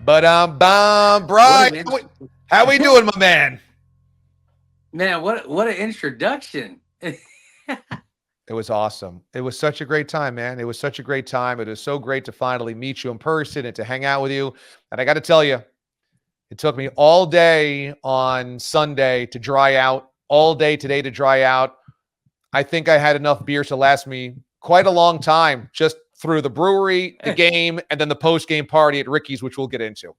But What Brian, an how we doing, my man? man! What an introduction. It was awesome. It was such a great time, man. It was such a great time. It was so great to finally meet you in person and to hang out with you. And I got to tell you, it took me all day on Sunday to dry out, all day today to dry out. I think I had enough beers to last me quite a long time just through the brewery, the game, and then the post-game party at Ricky's, which we'll get into.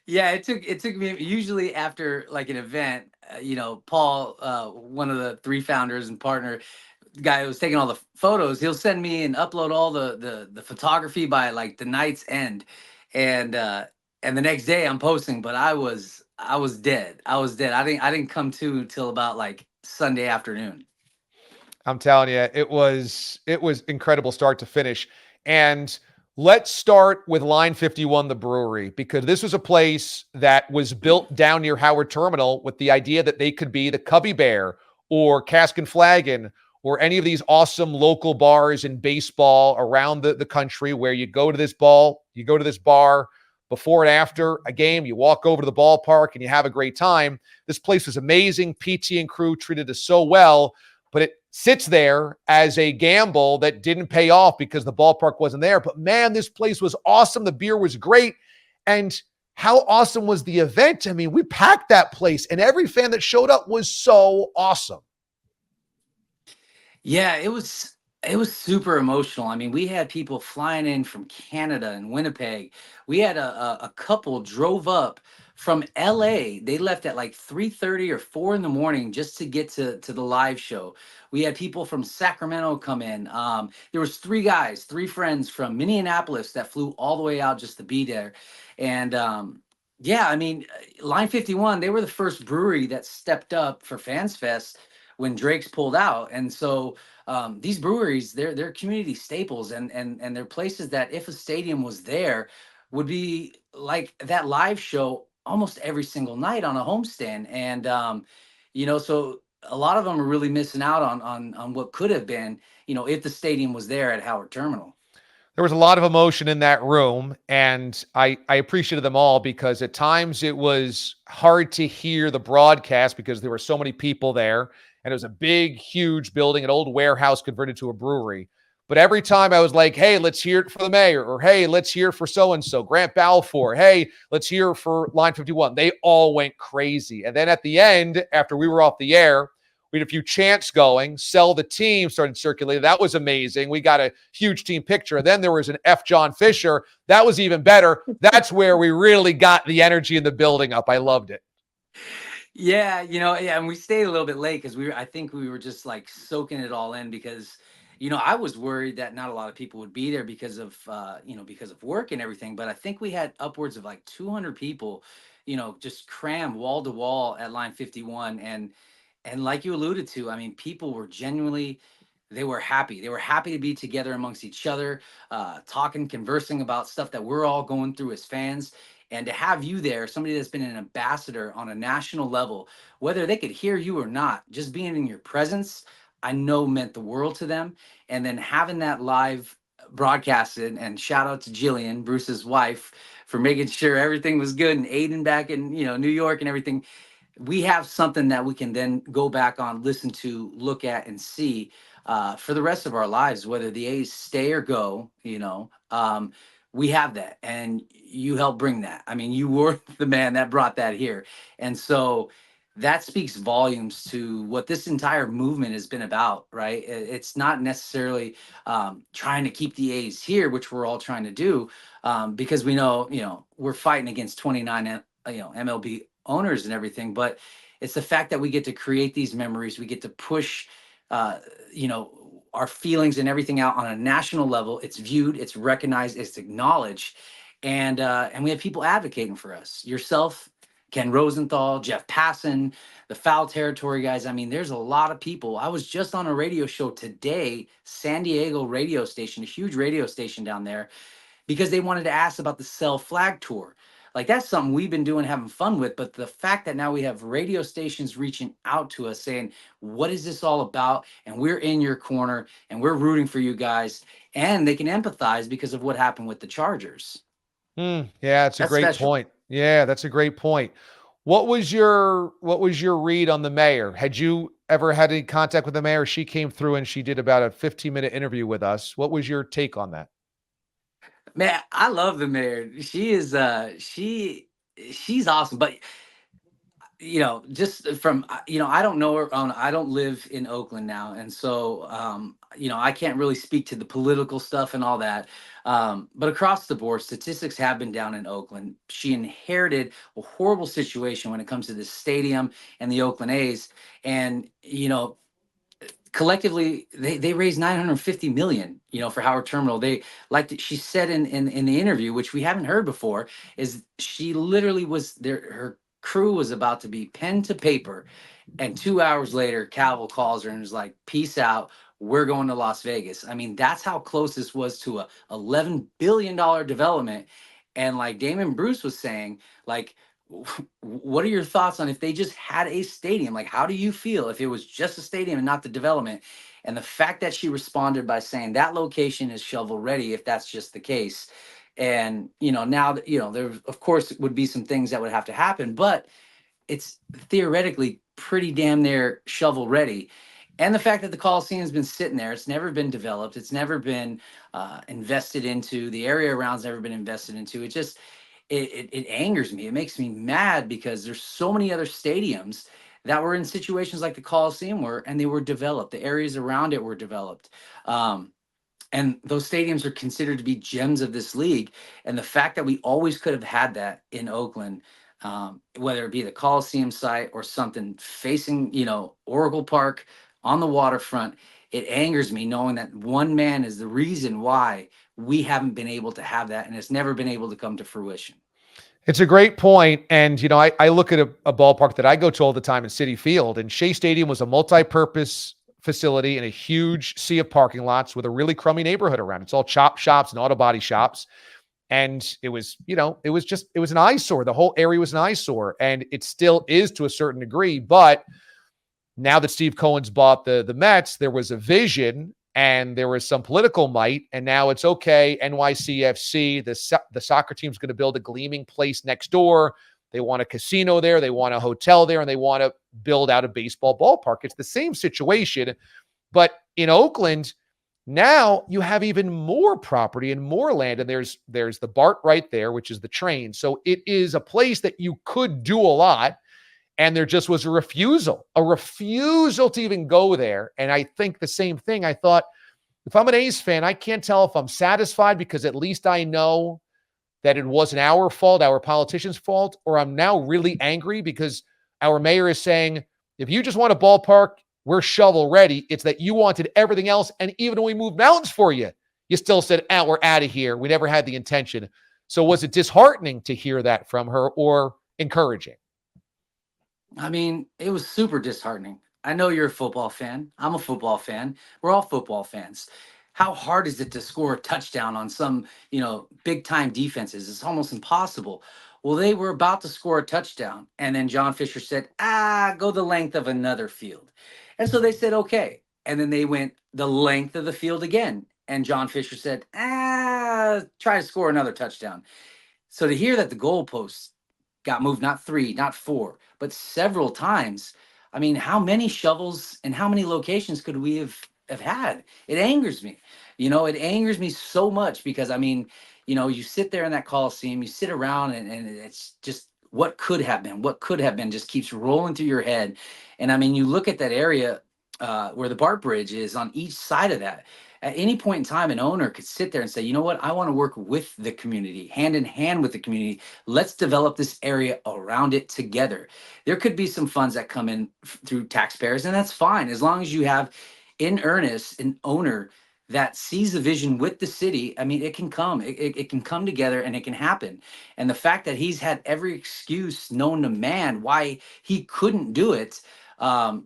Yeah, it took me usually after like an event. Paul, one of the three founders and partner, the guy who was taking all the photos, he'll send me and upload all the photography by like the night's end, and uh, and the next day I'm posting. But I was dead. I was dead. I didn't come to until about like Sunday afternoon. I'm telling you, it was incredible start to finish. And let's start with Line 51, the brewery, because this was a place that was built down near Howard Terminal with the idea that they could be the Cubby Bear or Cask and Flagon or any of these awesome local bars in baseball around the country where you go to this you go to this bar before and after a game, you walk over to the ballpark and you have a great time. This place was amazing. PT and crew treated us so well, but it sits there as a gamble that didn't pay off because the ballpark wasn't there. But man, this place was awesome. The beer was great. And how awesome was the event? I mean, we packed that place and every fan that showed up was so awesome. Yeah, it was super emotional. I mean, we had people flying in from Canada and Winnipeg. We had a couple drove up from LA. They left at like 3:30 or 4 in the morning just to get to the live show. We had people from Sacramento come in. There was three guys, three friends from Minneapolis that flew all the way out just to be there. And yeah, I mean, Line 51, they were the first brewery that stepped up for Fans Fest when Drake's pulled out. And so these breweries, they're community staples, and they're places that if a stadium was there, would be like that live show almost every single night on a homestand. And so a lot of them are really missing out on what could have been, if the stadium was there at Howard Terminal. There was a lot of emotion in that room, and I appreciated them all because at times it was hard to hear the broadcast because there were so many people there, and it was a big, huge building, an old warehouse converted to a brewery. But every time I was like, hey, let's hear it for the mayor, or hey, let's hear it for so-and-so, Grant Balfour, hey, let's hear it for Line 51. They all went crazy. And then at the end, after we were off the air, we had a few chants going. Sell the team started circulating. That was amazing. We got a huge team picture. And then there was an F. John Fisher. That was even better. That's where we really got the energy in the building up. I loved it. Yeah, yeah, and we stayed a little bit late because I think we were just like soaking it all in because, I was worried that not a lot of people would be there because of, because of work and everything. But I think we had upwards of like 200 people, just crammed wall to wall at Line 51. And like you alluded to, I mean, people were genuinely, they were happy. They were happy to be together amongst each other, talking, conversing about stuff that we're all going through as fans. And to have you there, somebody that's been an ambassador on a national level, whether they could hear you or not, just being in your presence, I know meant the world to them. And then having that live broadcasted, and shout out to Jillian, Bruce's wife, for making sure everything was good, and Aiden back in, New York and everything. We have something that we can then go back on, listen to, look at, and see for the rest of our lives, whether the A's stay or go. We have that, and you helped bring that. I mean, you were the man that brought that here, and so that speaks volumes to what this entire movement has been about, right? It's not necessarily trying to keep the A's here, which we're all trying to do, because we know, we're fighting against 29, MLB owners and everything, but it's the fact that we get to create these memories, we get to push uh our feelings and everything out on a national level. It's viewed, it's recognized, it's acknowledged, and we have people advocating for us, yourself, Ken Rosenthal, Jeff Passan, the Foul Territory guys. I mean, there's a lot of people. I was just on a radio show today, San Diego radio station, a huge radio station down there, because they wanted to ask about the Sell Flag tour. Like that's something we've been doing, having fun with. But the fact that now we have radio stations reaching out to us saying, what is this all about? And we're in your corner and we're rooting for you guys. And they can empathize because of what happened with the Chargers. Yeah, it's a That's great special. point. Yeah, that's a great point. What was your read on the mayor? Had you ever had any contact with the mayor? She came through and she did about a 15-minute interview with us. What was your take on that? Man, I love the mayor. She is she's awesome. But just from I don't know her. I don't live in Oakland now, and so I can't really speak to the political stuff and all that. But across the board, statistics have been down in Oakland. She inherited a horrible situation when it comes to the stadium and the Oakland A's, and collectively they raised 950 million for Howard Terminal. They she said in the interview, which we haven't heard before, is she literally was there, her crew was about to be pen to paper, and 2 hours later Cavill calls her and is like, peace out, we're going to Las Vegas. I mean, that's how close this was to a $11 billion development. And like Damon Bruce was saying, like, what are your thoughts on if they just had a stadium? Like, how do you feel if it was just a stadium and not the development? And the fact that she responded by saying that location is shovel ready, if that's just the case. And, now that, there, of course, would be some things that would have to happen, but it's theoretically pretty damn near shovel ready. And the fact that the Coliseum's been sitting there, it's never been developed, it's never been invested into, the area around's never been invested into. It just, it angers me. It makes me mad because there's so many other stadiums that were in situations like the Coliseum were, and they were developed. The areas around it were developed. Um, and those stadiums are considered to be gems of this league. And the fact that we always could have had that in Oakland, whether it be the Coliseum site or something facing, Oracle Park on the waterfront, it angers me knowing that one man is the reason why we haven't been able to have that, and it's never been able to come to fruition. It's a great point. And, I look at a ballpark that I go to all the time in Citi Field, and Shea Stadium was a multi-purpose facility in a huge sea of parking lots with a really crummy neighborhood around. It's all chop shops and auto body shops. And it was, it was an eyesore. The whole area was an eyesore, and it still is to a certain degree. But now that Steve Cohen's bought the Mets, there was a vision and there was some political might, and now it's okay. NYCFC, the soccer team's going to build a gleaming place next door. They want a casino there, they want a hotel there, and they want to build out a baseball ballpark. It's the same situation, but in Oakland, now you have even more property and more land, and there's the BART right there, which is the train. So it is a place that you could do a lot. And there just was a refusal to even go there. And I think the same thing. I thought, if I'm an A's fan, I can't tell if I'm satisfied because at least I know that it wasn't our fault, our politicians' fault, or I'm now really angry because our mayor is saying, if you just want a ballpark, we're shovel ready. It's that you wanted everything else. And even when we moved mountains for you, you still said, we're out of here. We never had the intention. So was it disheartening to hear that from her or encouraging? I mean, it was super disheartening. I know you're a football fan. I'm a football fan. We're all football fans. How hard is it to score a touchdown on some, big time defenses? It's almost impossible. Well, they were about to score a touchdown. And then John Fisher said, go the length of another field. And so they said, okay. And then they went the length of the field again. And John Fisher said, try to score another touchdown. So to hear that the goalposts got moved, not three, not four, but several times. I mean, how many shovels and how many locations could we have had? It angers me. It angers me so much because, I mean, you sit there in that Coliseum, you sit around and it's just what could have been just keeps rolling through your head. And I mean, you look at that area where the BART bridge is on each side of that. At any point in time, an owner could sit there and say, you know what, I want to work with the community, hand in hand with the community. Let's develop this area around it together. There could be some funds that come in through taxpayers, and that's fine, as long as you have in earnest an owner that sees the vision with the city. I mean, it can come, it can come together and it can happen. And the fact that he's had every excuse known to man why he couldn't do it,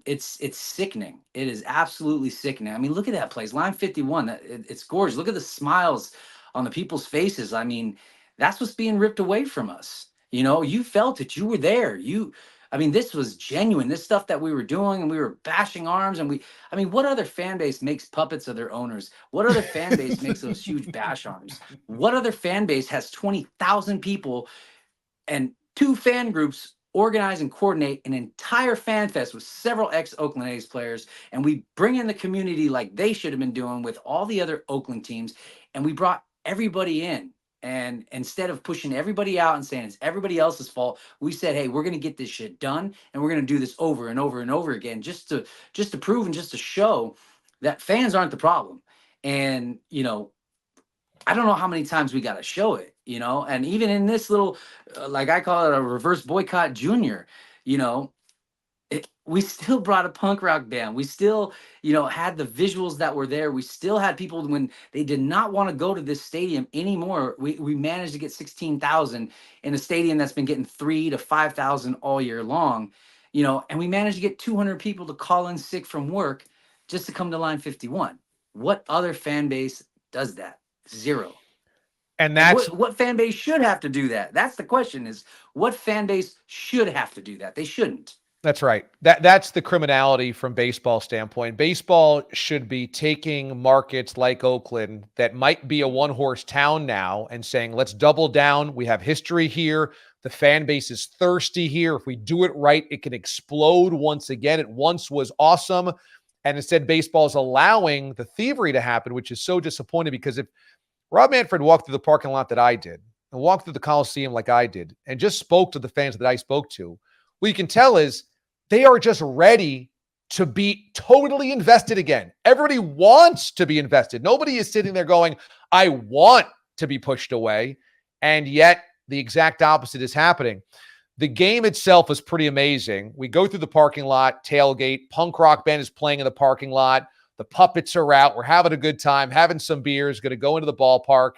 it's sickening. It is absolutely sickening. I mean, look at that place, line 51. It's gorgeous. Look at the smiles on the people's faces. I mean, that's what's being ripped away from us. You know, you felt it. You were there. I mean, this was genuine. This stuff that we were doing, and we were bashing arms, and I mean, what other fan base makes puppets of their owners? What other fan base makes those huge bash arms? What other fan base has 20,000 people and two fan groups organize and coordinate an entire fan fest with several ex-Oakland A's players, and we bring in the community like they should have been doing with all the other Oakland teams, and we brought everybody in. And instead of pushing everybody out and saying it's everybody else's fault, we said, "Hey, we're going to get this shit done, and we're going to do this over and over and over again, just to prove and just to show that fans aren't the problem." And I don't know how many times we got to show it, and even in this little, like I call it a reverse boycott junior, you know, we still brought a punk rock band. We still, had the visuals that were there. We still had people when they did not want to go to this stadium anymore. We managed to get 16,000 in a stadium that's been getting 3 to 5,000 all year long, and we managed to get 200 people to call in sick from work just to come to Line 51. What other fan base does that? Zero. And And that's what fan base should have to do that? That's the question: is what fan base should have to do that? They shouldn't. That's right. That's the criminality from baseball standpoint. Baseball should be taking markets like Oakland that might be a one-horse town now and saying, let's double down. We have history here. The fan base is thirsty here. If we do it right, it can explode once again. It once was awesome. And instead, baseball is allowing the thievery to happen, which is so disappointing because if Rob Manfred walked through the parking lot that I did and walked through the Coliseum like I did and just spoke to the fans that I spoke to, what you can tell is they are just ready to be totally invested again. Everybody wants to be invested. Nobody is sitting there going, I want to be pushed away. And yet the exact opposite is happening. The game itself is pretty amazing. We go through the parking lot, tailgate, punk rock band is playing in the parking lot. The puppets are out. We're having a good time, having some beers, going to go into the ballpark.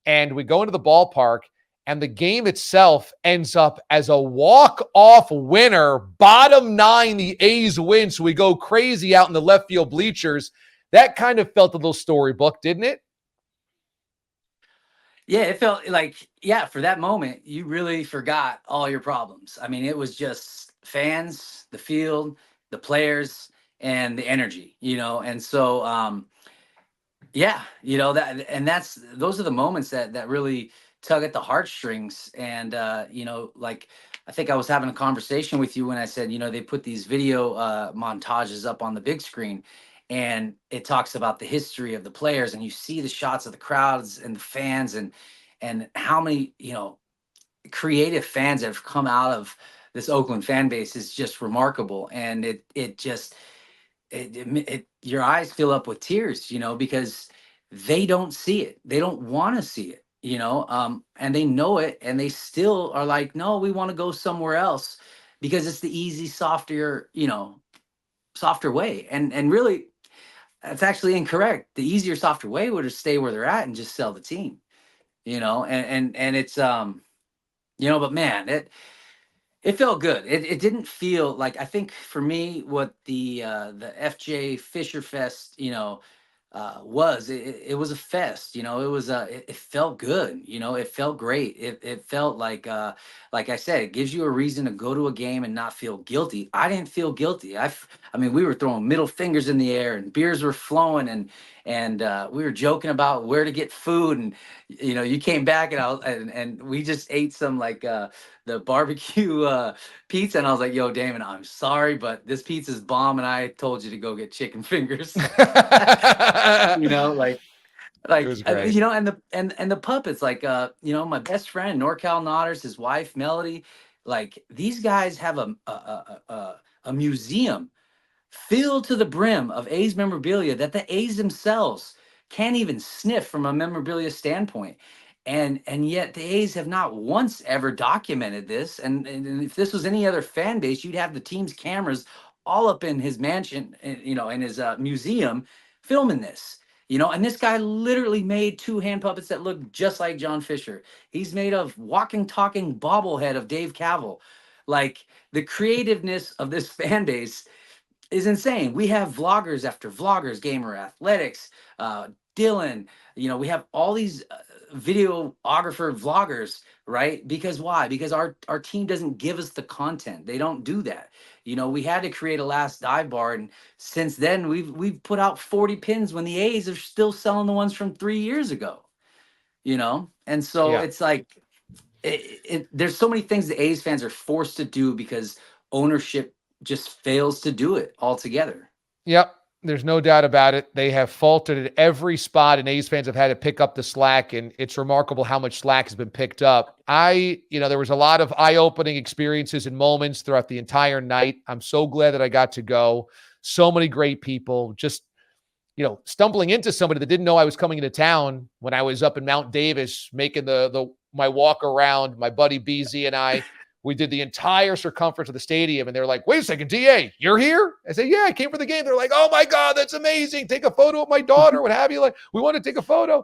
And we go into the ballpark, and the game itself ends up as a walk-off winner. Bottom 9, the A's win. So we go crazy out in the left field bleachers. That kind of felt a little storybook, didn't it? Yeah, it felt like, yeah, for that moment, you really forgot all your problems. I mean, it was just fans, the field, the players, and the energy, And so, yeah, those are the moments that really tug at the heartstrings. And like I think I was having a conversation with you when I said, they put these video montages up on the big screen, and it talks about the history of the players, and you see the shots of the crowds and the fans, and how many creative fans have come out of this Oakland fan base is just remarkable. And it just your eyes fill up with tears, because they don't see it. They don't want to see it, and they know it, and they still are like, no, we want to go somewhere else because it's the easy, softer way. And really, that's actually incorrect. The easier, softer way would have stay where they're at and just sell the team, and it's but man, it felt good. It didn't feel like, I think for me, what the FJ Fisher Fest, was it was a fest. It was it felt good. It felt great. It felt like I said, it gives you a reason to go to a game and not feel guilty. I didn't feel guilty. I mean, we were throwing middle fingers in the air, and beers were flowing, and we were joking about where to get food, and you came back, and we just ate some the barbecue pizza, and I was like, yo, Damon, I'm sorry, but this pizza's bomb, and I told you to go get chicken fingers. you know like It was great. and the puppets, my best friend NorCal Nodders, his wife Melody, like these guys have a museum filled to the brim of A's memorabilia that the A's themselves can't even sniff from a memorabilia standpoint. And yet the A's have not once ever documented this. And if this was any other fan base, you'd have the team's cameras all up in his mansion, in his museum, filming this. And this guy literally made two hand puppets that look just like John Fisher. He's made a walking, talking bobblehead of Dave Cavill. Like, the creativeness of this fan base is insane. We have vloggers after vloggers, Gamer Athletics, Dylan. We have all these videographer vloggers, right? Because why? Because our team doesn't give us the content. They don't do that. You know, we had to create a last dive bar, and since then we've put out 40 pins when the A's are still selling the ones from 3 years ago. You know, and so Yeah. it's like there's so many things the A's fans are forced to do because ownership just fails to do it altogether. Yep. There's no doubt about it. They have faltered at every spot, and A's fans have had to pick up the slack, and it's remarkable how much slack has been picked up. There was a lot of eye-opening experiences and moments throughout the entire night. I'm so glad that I got to go. So many great people. Just, stumbling into somebody that didn't know I was coming into town when I was up in Mount Davis making my walk around. My buddy BZ and we did the entire circumference of the stadium, and they're like, "Wait a second, DA, you're here?" I said, "Yeah, I came for the game." They're like, "Oh my God, that's amazing. Take a photo of my daughter, what have you. Like, we want to take a photo."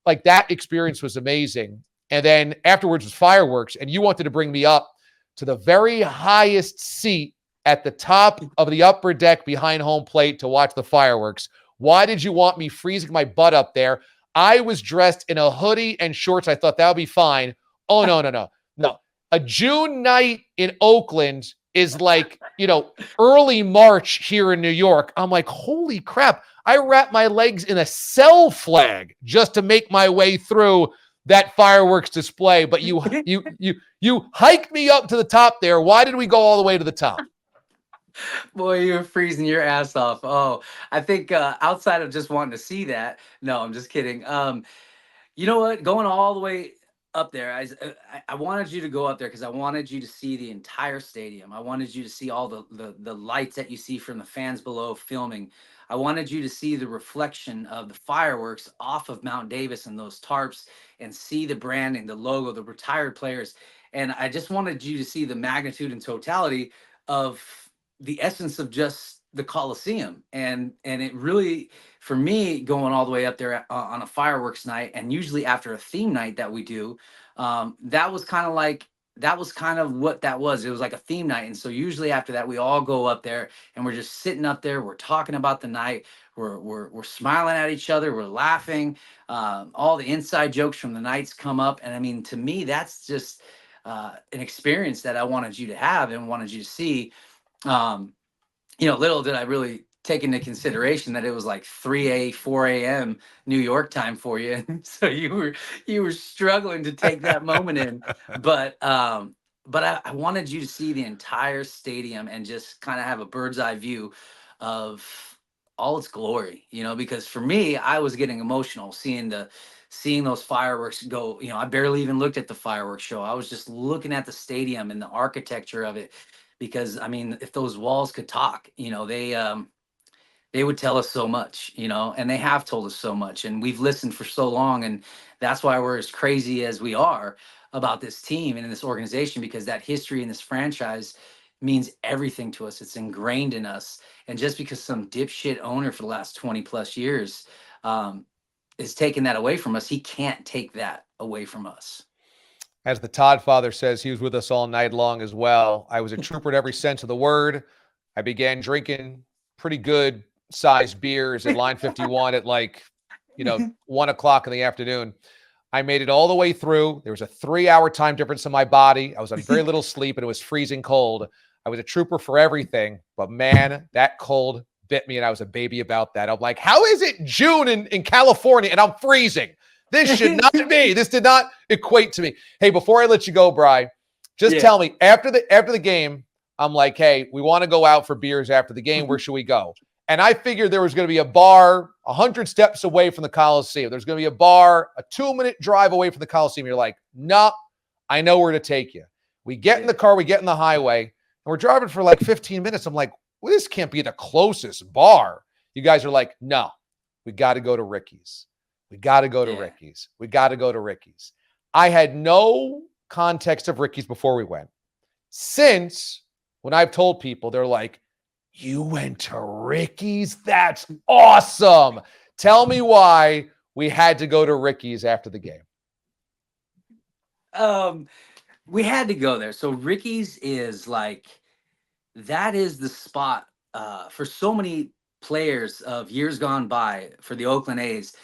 Like, that experience was amazing. And then afterwards was fireworks, and you wanted to bring me up to the very highest seat at the top of the upper deck behind home plate to watch the fireworks. Why did you want me freezing my butt up there? I was dressed in a hoodie and shorts. I thought that would be fine. Oh, no, no, no, no. A June night in Oakland is like, early March here in New York. I'm like, holy crap. I wrapped my legs in a cell flag just to make my way through that fireworks display. But you hiked me up to the top there. Why did we go all the way to the top? Boy, you were freezing your ass off. Oh, I think outside of just wanting to see that, no, I'm just kidding. You know what? Going all the way up there, I wanted you to go up there because I wanted you to see the entire stadium. I wanted you to see all the lights that you see from the fans below filming. I wanted you to see the reflection of the fireworks off of Mount Davis and those tarps, and see the branding, the logo, the retired players. And I just wanted you to see the magnitude and totality of the essence of just the Coliseum. And it really, for me, going all the way up there on a fireworks night, and usually after a theme night that we do, that was kind of like, that was kind of what that was. It was like a theme night. And so usually after that, we all go up there and we're just sitting up there. We're talking about the night. We're smiling at each other. We're laughing. All the inside jokes from the nights come up. And I mean, to me, that's just an experience that I wanted you to have and wanted you to see. um, Little did I really take into consideration that it was like 4 a.m. New York time for you. And so you were struggling to take that moment in. But I wanted you to see the entire stadium and just kind of have a bird's eye view of all its glory, because for me, I was getting emotional seeing those fireworks go. I barely even looked at the fireworks show. I was just looking at the stadium and the architecture of it, because I mean, if those walls could talk, they would tell us so much, and they have told us so much, and we've listened for so long, and that's why we're as crazy as we are about this team and in this organization, because that history in this franchise means everything to us. It's ingrained in us, and just because some dipshit owner for the last 20 plus years um, is taking that away from us, he can't take that away from us. As the Todd father says, he was with us all night long as well. I was a trooper in every sense of the word. I began drinking pretty good sized beers at line 51 at 1 o'clock in the afternoon. I made it all the way through. There was a 3-hour time difference in my body. I was on very little sleep, and it was freezing cold. I was a trooper for everything, but man, that cold bit me, and I was a baby about that. I'm like, how is it June in California and I'm freezing? This should not be. This did not equate to me. Hey, before I let you go, Bri, just tell me, after the game, I'm like, hey, we want to go out for beers after the game. Where should we go? And I figured there was going to be a bar 100 steps away from the Coliseum. There's going to be a bar a 2-minute drive away from the Coliseum. You're like, nah, I know where to take you. We get in the car, we get in the highway, and we're driving for like 15 minutes. I'm like, well, this can't be the closest bar. You guys are like, no, we got to go to Ricky's. We got to go to Ricky's. We got to go to Ricky's. I had no context of Ricky's before we went. Since when I've told people, they're like, you went to Ricky's? That's awesome. Tell me why we had to go to Ricky's after the game. We had to go there. So Ricky's is like, that is the spot for so many players of years gone by for the Oakland A's.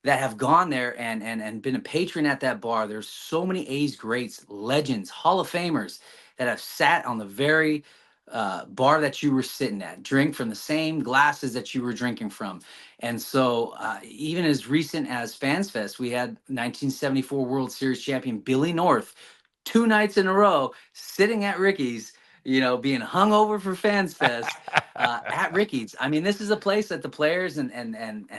that have gone there and been a patron at that bar. There's so many A's greats, legends, Hall of Famers that have sat on the very bar that you were sitting at, drink from the same glasses that you were drinking from. And so, even as recent as Fans Fest, we had 1974 World Series champion Billy North 2 nights in a row sitting at Ricky's, being hung over for Fans Fest at Ricky's. I mean, this is a place that the players and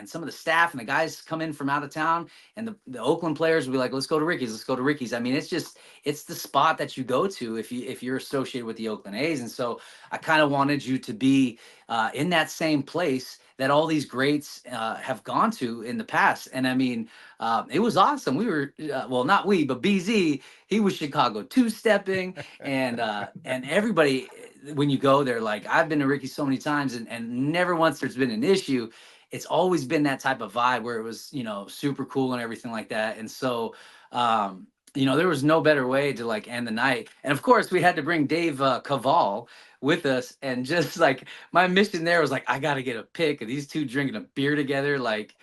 some of the staff and the guys come in from out of town, and the Oakland players will be like, let's go to Ricky's, let's go to Ricky's. I mean, it's the spot that you go to if you're associated with the Oakland A's. And so I kind of wanted you to be in that same place that all these greats have gone to in the past. And I mean, it was awesome. We were, well, not we, but BZ, he was Chicago two-stepping, and everybody, when you go there, like I've been to Ricky so many times, and never once there's been an issue. It's always been that type of vibe where it was, super cool and everything like that. And so, there was no better way to like end the night. And of course, we had to bring Dave Cavall with us, and just like my mission there was like, I got to get a pic of these two drinking a beer together, like.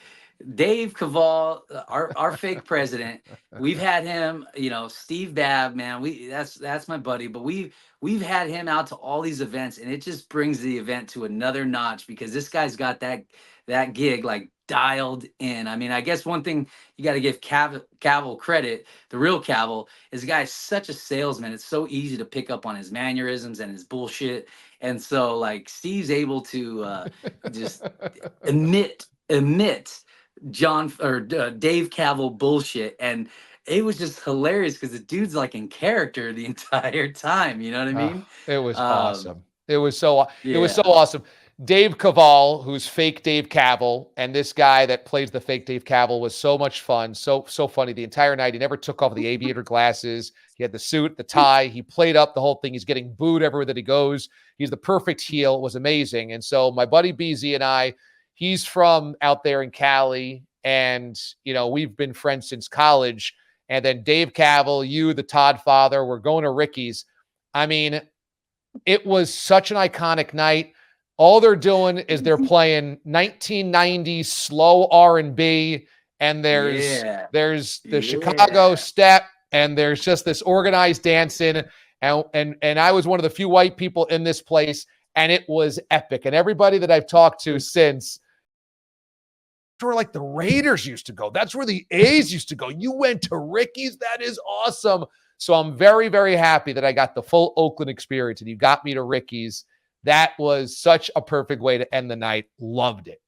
Dave Cavall, our fake president, we've had him, Steve Babb, man, that's my buddy, but we've had him out to all these events, and it just brings the event to another notch because this guy's got that gig like dialed in. I mean, I guess one thing you got to give Cavill credit, the real Cavill, is the guy's such a salesman. It's so easy to pick up on his mannerisms and his bullshit, and so like Steve's able to just emit John or Dave Cavill bullshit, and it was just hilarious because the dude's like in character the entire time. You know what I mean? It was awesome. It was so Yeah. awesome. Dave Cavall, who's fake Dave Cavill, and this guy that plays the fake Dave Cavill was so much fun. So funny the entire night. He never took off the aviator glasses. He had the suit, the tie. He played up the whole thing. He's getting booed everywhere that he goes. He's the perfect heel. It was amazing. And so my buddy BZ and I, he's from out there in Cali, and we've been friends since college. And then Dave Cavill, you, the Todd father, we're going to Ricky's. I mean, it was such an iconic night. All they're doing is they're playing 1990s slow R&B, and there's the Chicago step, and there's just this organized dancing. And I was one of the few white people in this place, and it was epic. And everybody that I've talked to since, where like the Raiders used to go. That's where the A's used to go. You went to Ricky's? That is awesome. So I'm very, very happy that I got the full Oakland experience, and you got me to Ricky's. That was such a perfect way to end the night. Loved it.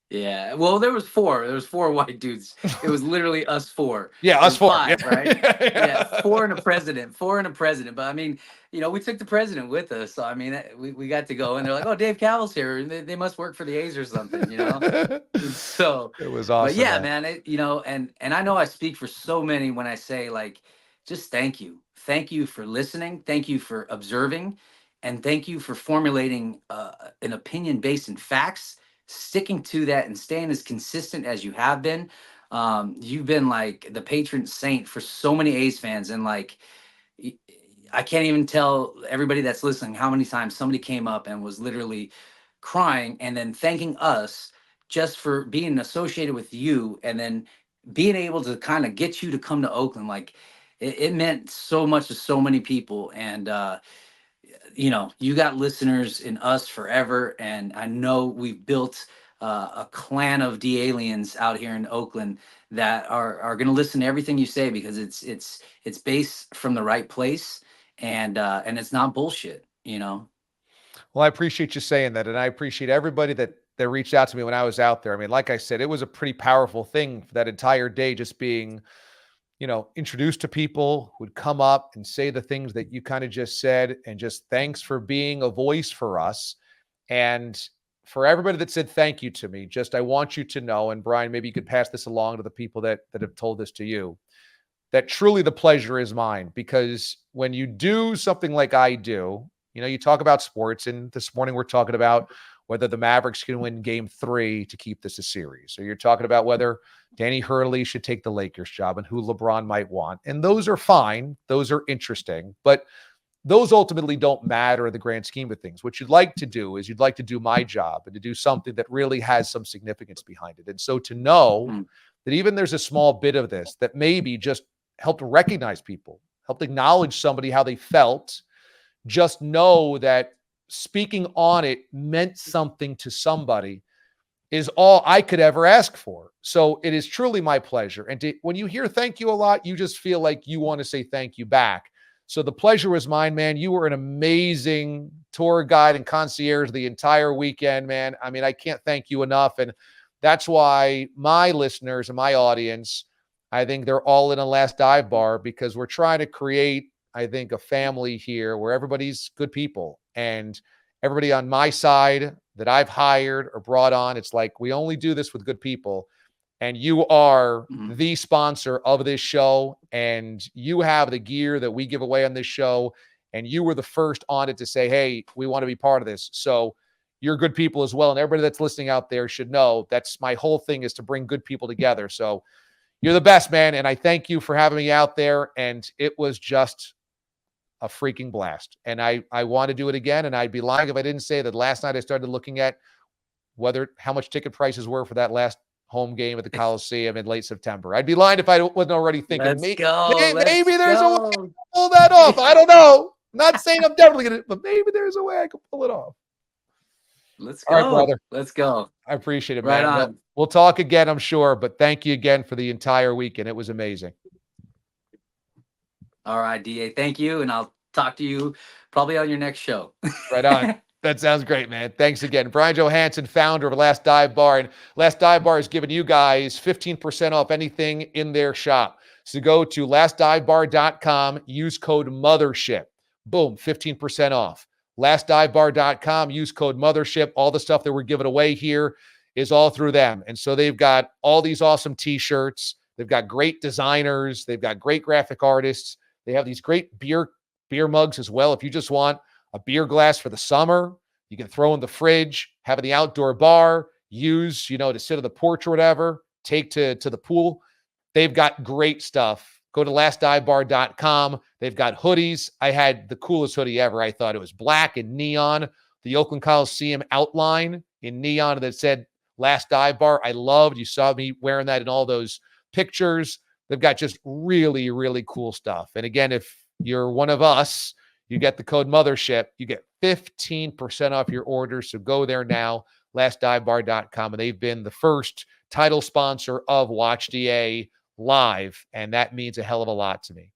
Yeah. Well, there was four. There was four white dudes. It was literally us four. Yeah, us four. Five, yeah. right? Yeah, four and a president. But I mean, we took the president with us. So, I mean, we got to go, and they're like, oh, Dave Cavill's here. They must work for the A's or something, So it was awesome. But yeah, man, and I know I speak for so many when I say, like, just thank you. Thank you for listening. Thank you for observing. And thank you for formulating an opinion based in facts, sticking to that and staying as consistent as you have been. You've been like the patron saint for so many A's fans. And like, I can't even tell everybody that's listening how many times somebody came up and was literally crying and then thanking us just for being associated with you, and then being able to kind of get you to come to Oakland. Like, it meant so much to so many people. And, you got listeners in us forever, and I know we've built a clan of D-aliens out here in Oakland that are going to listen to everything you say, because it's based from the right place, and it's not bullshit. Well, I appreciate you saying that, and I appreciate everybody that reached out to me when I was out there. I mean, like I said, it was a pretty powerful thing for that entire day, just being introduced to people who would come up and say the things that you kind of just said, and just thanks for being a voice for us. And for everybody that said thank you to me, I want you to know, and Bryan, maybe you could pass this along to the people that have told this to you, that truly the pleasure is mine. Because when you do something like I do, you talk about sports, and this morning we're talking about whether the Mavericks can win game 3 to keep this a series. So you're talking about whether Danny Hurley should take the Lakers job and who LeBron might want. And those are fine. Those are interesting. But those ultimately don't matter in the grand scheme of things. What you'd like to do is you'd like to do my job and to do something that really has some significance behind it. And so to know that even there's a small bit of this that maybe just helped recognize people, helped acknowledge somebody how they felt, just know that speaking on it meant something to somebody is all I could ever ask for. So it is truly my pleasure. And when you hear thank you a lot, you just feel like you want to say thank you back. So the pleasure was mine, man. You were an amazing tour guide and concierge the entire weekend, man. I mean, I can't thank you enough. And that's why my listeners and my audience, I think they're all in a Last Dive Bar, because we're trying to create, I think, a family here where everybody's good people. And everybody on my side that I've hired or brought on, it's like, we only do this with good people. And you are the sponsor of this show, and you have the gear that we give away on this show, and you were the first on it to say, hey, we want to be part of this. So you're good people as well. And everybody that's listening out there should know that's my whole thing, is to bring good people together. So you're the best, man. And I thank you for having me out there. And it was just a freaking blast. And I want to do it again. And I'd be lying if I didn't say that last night I started looking at how much ticket prices were for that last home game at the Coliseum in late September. I'd be lying if I wasn't already thinking, maybe there's a way I can pull that off. I don't know. Not saying I'm definitely going to, but maybe there's a way I can pull it off. Let's go. All right, brother. Let's go. I appreciate it, right man. On. We'll talk again, I'm sure, but thank you again for the entire weekend. It was amazing. All right, DA. Thank you. And I'll talk to you probably on your next show. Right on. That sounds great, man. Thanks again. Bryan Johansen, founder of Last Dive Bar. And Last Dive Bar is giving you guys 15% off anything in their shop. So go to lastdivebar.com, use code MOTHERSHIP. Boom, 15% off. Lastdivebar.com, use code MOTHERSHIP. All the stuff that we're giving away here is all through them. And so they've got all these awesome t-shirts. They've got great designers. They've got great graphic artists. They have these great beer mugs as well. If you just want a beer glass for the summer, you can throw in the fridge, have in the outdoor bar, use, to sit on the porch or whatever, take to the pool. They've got great stuff. Go to lastdivebar.com. They've got hoodies. I had the coolest hoodie ever. I thought it was black and neon, the Oakland Coliseum outline in neon that said Last Dive Bar. I loved. You saw me wearing that in all those pictures. They've got just really, really cool stuff. And again, if you're one of us, you get the code MOTHERSHIP. You get 15% off your order. So go there now, lastdivebar.com. And they've been the first title sponsor of Watch DA Live. And that means a hell of a lot to me.